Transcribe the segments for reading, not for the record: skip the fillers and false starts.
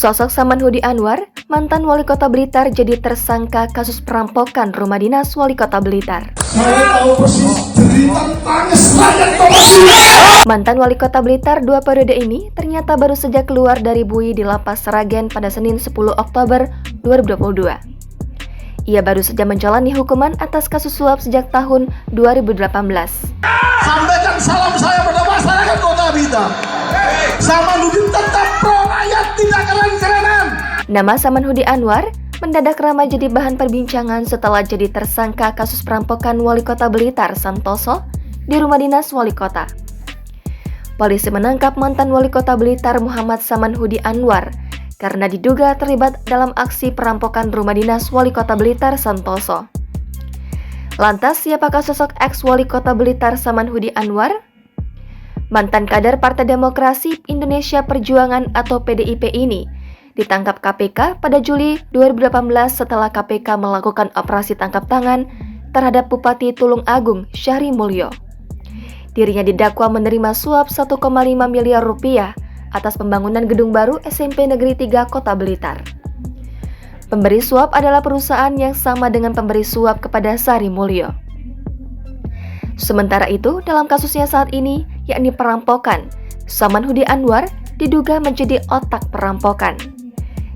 Sosok Samanhudi Anwar, mantan wali kota Blitar, jadi tersangka kasus perampokan rumah dinas wali kota Blitar. Saya tahu persis cerita tangis rakyat. Mantan wali kota Blitar 2 periode ini ternyata baru saja keluar dari bui di Lapas Sragen pada Senin 10 Oktober 2022. Ia baru saja menjalani hukuman atas kasus suap sejak tahun 2018. Sampaikan salam saya pada masyarakat Kota Blitar. Samanhudi tetap pro rakyat, tidak keren-kerenan. Nama Samanhudi Anwar mendadak ramai jadi bahan perbincangan setelah jadi tersangka kasus perampokan wali kota Blitar Santoso di rumah dinas wali kota. Polisi menangkap mantan wali kota Blitar Muhammad Samanhudi Anwar karena diduga terlibat dalam aksi perampokan rumah dinas wali kota Blitar Santoso. Lantas, siapakah sosok ex-wali kota Blitar Samanhudi Anwar? Mantan kader Partai Demokrasi Indonesia Perjuangan atau PDIP ini ditangkap KPK pada Juli 2018 setelah KPK melakukan operasi tangkap tangan terhadap Bupati Tulung Agung Syahri Mulyo. Dirinya didakwa menerima suap 1,5 miliar rupiah atas pembangunan gedung baru SMP Negeri 3 Kota Blitar. Pemberi suap adalah perusahaan yang sama dengan pemberi suap kepada Syahri Mulyo. Sementara itu, dalam kasusnya saat ini, yakni perampokan, Samanhudi Anwar diduga menjadi otak perampokan.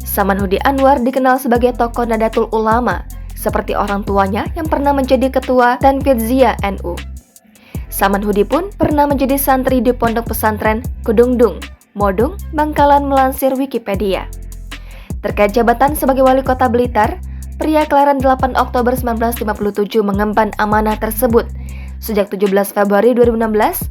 Samanhudi Anwar dikenal sebagai tokoh Nahdlatul Ulama, seperti orang tuanya yang pernah menjadi ketua Tanfidziyah NU. Samanhudi pun pernah menjadi santri di Pondok Pesantren Kedungdung, Modung, Bangkalan melansir Wikipedia. Terkait jabatan sebagai wali kota Blitar, pria kelahiran 8 Oktober 1957 mengemban amanah tersebut sejak 17 Februari 2016.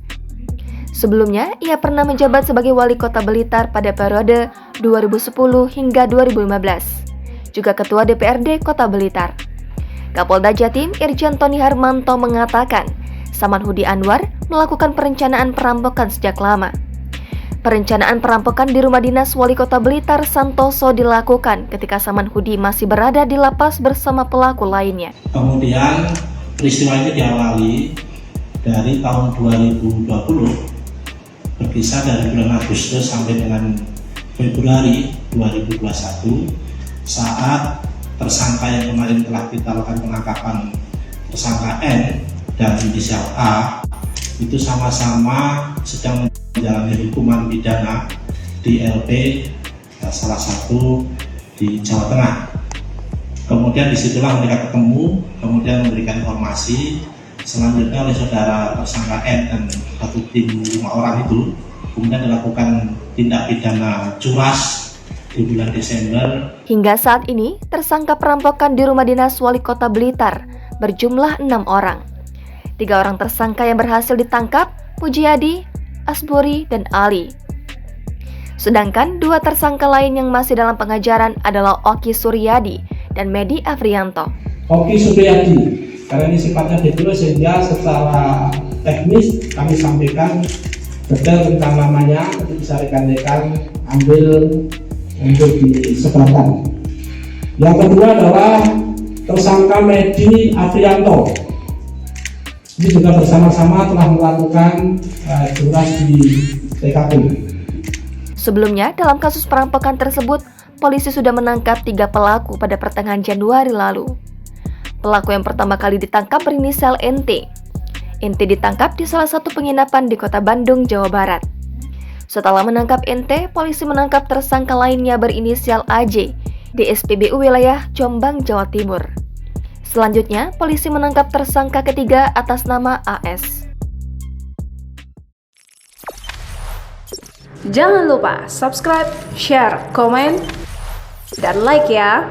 Sebelumnya, ia pernah menjabat sebagai wali kota Blitar pada periode 2010 hingga 2015, juga ketua DPRD Kota Blitar. Kapolda Jatim Irjen Tony Harmanto mengatakan, Samanhudi Anwar melakukan perencanaan perampokan sejak lama. Perencanaan perampokan di rumah dinas wali kota Blitar Santoso dilakukan ketika Samanhudi masih berada di lapas bersama pelaku lainnya. Kemudian peristiwa ini diawali dari tahun 2020, berkisar dari bulan Agustus sampai dengan Februari 2021, saat tersangka yang kemarin telah kita lakukan penangkapan, tersangka N dan inisial A, itu sama-sama sedang menjalani hukuman pidana di LP salah satu di Jawa Tengah. Kemudian disitulah mereka ketemu, kemudian memberikan informasi. Selanjutnya oleh saudara tersangka N dan satu tim 5 orang itu kemudian dilakukan tindak pidana curas di bulan Desember. Hingga saat ini, tersangka perampokan di rumah dinas wali kota Blitar berjumlah 6 orang. 3 orang tersangka yang berhasil ditangkap, Pujiadi, Asburi, dan Ali. Sedangkan 2 tersangka lain yang masih dalam pengejaran adalah Oki Suryadi dan Medi Afrianto. Oki Suryadi, karena ini sifatnya detail sehingga secara teknis kami sampaikan detail tentang namanya, nanti bisa rekan-rekan ambil untuk disebarkan. Yang kedua adalah tersangka Medi Afrianto. Ini juga bersama-sama telah melakukan curas di TKP. Sebelumnya, dalam kasus perampokan tersebut, polisi sudah menangkap 3 pelaku pada pertengahan Januari lalu. Pelaku yang pertama kali ditangkap berinisial NT. NT ditangkap di salah satu penginapan di kota Bandung, Jawa Barat. Setelah menangkap NT, polisi menangkap tersangka lainnya berinisial AJ di SPBU wilayah Jombang, Jawa Timur. Selanjutnya, polisi menangkap tersangka ketiga atas nama AS. Jangan lupa subscribe, share, komen, dan like ya!